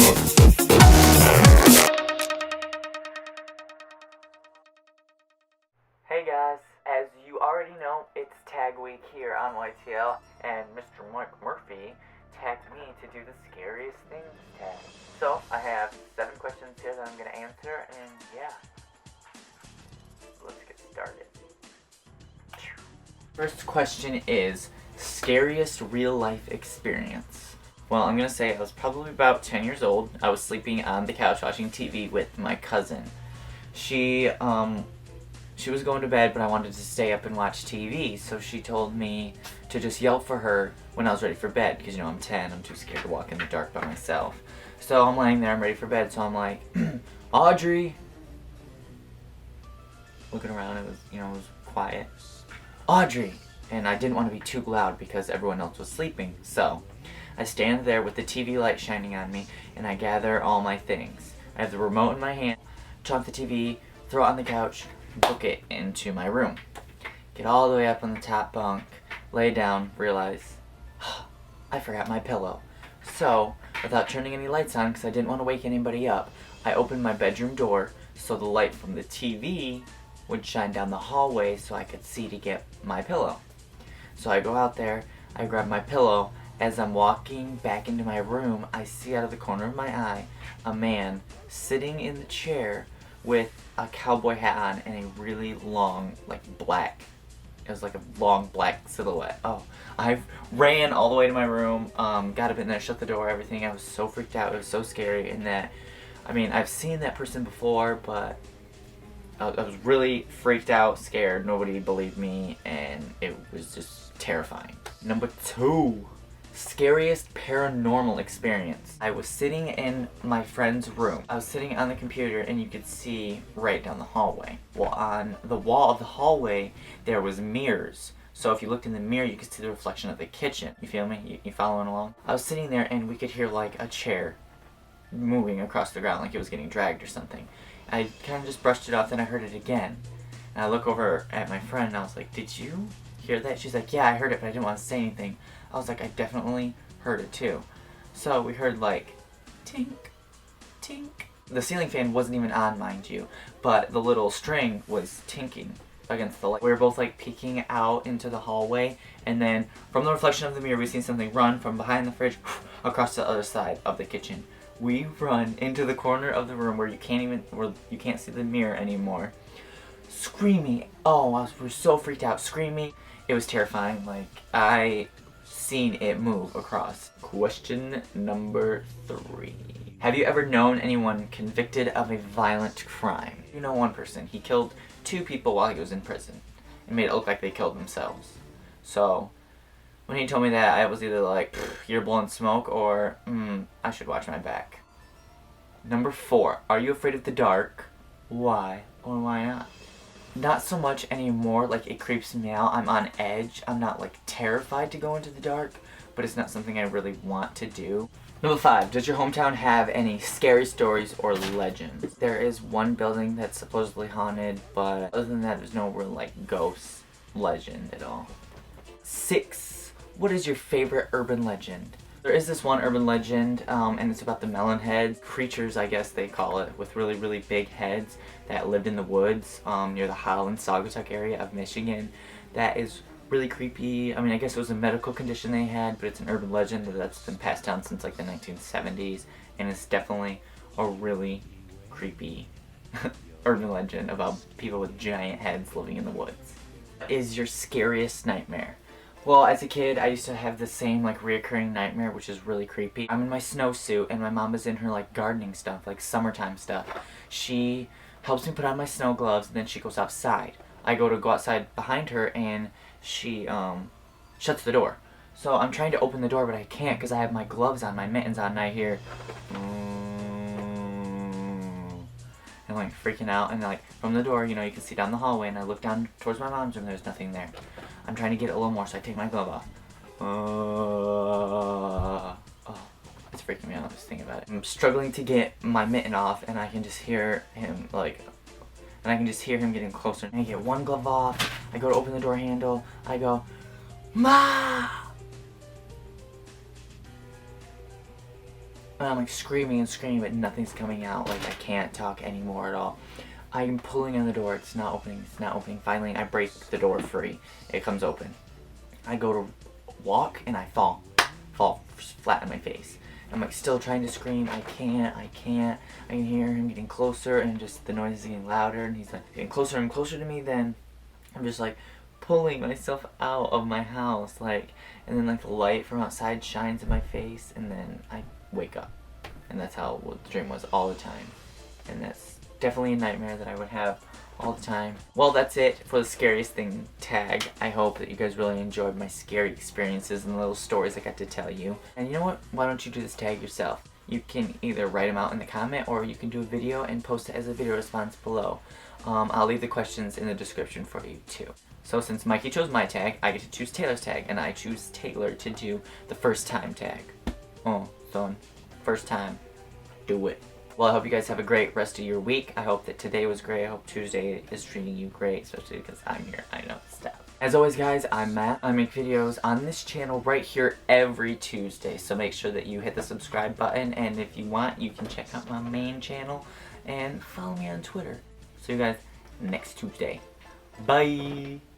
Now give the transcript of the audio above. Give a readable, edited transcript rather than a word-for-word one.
Hey guys, as you already know, it's tag week here on YTL, and Mr. Mike Murphy tagged me to do the scariest things tag. So I have 7 questions here that I'm going to answer, and yeah, let's get started. First question is, scariest real life experience? Well, I'm going to say I was probably about 10 years old. I was sleeping on the couch watching TV with my cousin. She was going to bed, but I wanted to stay up and watch TV, so she told me to just yell for her when I was ready for bed, because, you know, I'm 10, I'm too scared to walk in the dark by myself. So I'm laying there, I'm ready for bed, so I'm like, Audrey! Looking around, it was quiet. Audrey! And I didn't want to be too loud because everyone else was sleeping, so I stand there with the TV light shining on me, and I gather all my things. I have the remote in my hand, turn off the TV, throw it on the couch, book it into my room. Get all the way up on the top bunk, lay down, realize, I forgot my pillow. So, without turning any lights on, because I didn't want to wake anybody up, I opened my bedroom door so the light from the TV would shine down the hallway so I could see to get my pillow. So I go out there, I grab my pillow. As I'm walking back into my room, I see out of the corner of my eye a man sitting in the chair with a cowboy hat on and a really long, black, it was like a long black silhouette. Oh, I ran all the way to my room, got up in there, shut the door, everything. I was so freaked out, it was so scary, and that, I've seen that person before, but I was really freaked out, scared, nobody believed me, and it was just terrifying. Number 2. Scariest paranormal experience. I was sitting in my friend's room. I was sitting on the computer and you could see right down the hallway. Well, on the wall of the hallway there was mirrors. So if you looked in the mirror you could see the reflection of the kitchen. You feel me? You following along? I was sitting there and we could hear like a chair moving across the ground like it was getting dragged or something. I kind of just brushed it off, then I heard it again. And I look over at my friend and I was like, did you hear that? She's like, yeah, I heard it, but I didn't want to say anything. I was like, I definitely heard it too. So we heard like, tink, tink. The ceiling fan wasn't even on, mind you, but the little string was tinking against the light. We were both like peeking out into the hallway, and then from the reflection of the mirror we seen something run from behind the fridge across the other side of the kitchen. We run into the corner of the room where you can't see the mirror anymore, screaming. Oh, we were so freaked out, screaming. It was terrifying. Like, I seen it move across. Question number 3. Have you ever known anyone convicted of a violent crime? You know one person. He killed 2 people while he was in prison and made it look like they killed themselves. So when he told me that, I was either like, you're blowing smoke, or I should watch my back. Number 4. Are you afraid of the dark? Why or why not? Not so much anymore, like it creeps me out. I'm on edge. I'm not like terrified to go into the dark, but it's not something I really want to do. Number 5, does your hometown have any scary stories or legends? There is one building that's supposedly haunted, but other than that there's no real like ghost legend at all. 6, what is your favorite urban legend? There is this one urban legend, and it's about the melon head creatures, I guess they call it, with really, really big heads that lived in the woods near the Holland Saugatuck area of Michigan. That is really creepy. I guess it was a medical condition they had, but it's an urban legend that's been passed down since like the 1970s, and it's definitely a really creepy urban legend about people with giant heads living in the woods. What is your scariest nightmare? Well, as a kid, I used to have the same, reoccurring nightmare, which is really creepy. I'm in my snowsuit, and my mom is in her, gardening stuff, summertime stuff. She helps me put on my snow gloves, and then she goes outside. I go outside behind her, and she, shuts the door. So I'm trying to open the door, but I can't, because I have my gloves on, my mittens on, and I hear, and, freaking out, and, from the door, you can see down the hallway, and I look down towards my mom's room, there's nothing there. I'm trying to get it a little more, so I take my glove off. It's freaking me out just thinking about it. I'm struggling to get my mitten off, and I can just hear him, getting closer. And I get one glove off, I go to open the door handle, I go, Ma! And I'm like screaming and screaming, but nothing's coming out. Like I can't talk anymore at all. I'm pulling on the door. It's not opening. It's not opening. Finally, I break the door free. It comes open. I go to walk and I fall flat on my face. I'm like still trying to scream. I can't. I can hear him getting closer, and just the noise is getting louder, and he's like getting closer and closer to me. Then I'm just like pulling myself out of my house, like, and then like the light from outside shines in my face, and then I wake up. And that's how the dream was all the time. And that's definitely a nightmare that I would have all the time. Well, that's it for the scariest thing tag. I hope that you guys really enjoyed my scary experiences and the little stories I got to tell you. And you know what? Why don't you do this tag yourself? You can either write them out in the comment, or you can do a video and post it as a video response below. I'll leave the questions in the description for you too. So since Mikey chose my tag, I get to choose Taylor's tag, and I choose Taylor to do the first time tag. Oh, son. First time. Do it. Well, I hope you guys have a great rest of your week. I hope that today was great. I hope Tuesday is treating you great, especially because I'm here. I know stuff. As always, guys, I'm Matt. I make videos on this channel right here every Tuesday, so make sure that you hit the subscribe button, and if you want, you can check out my main channel and follow me on Twitter. See you guys next Tuesday. Bye!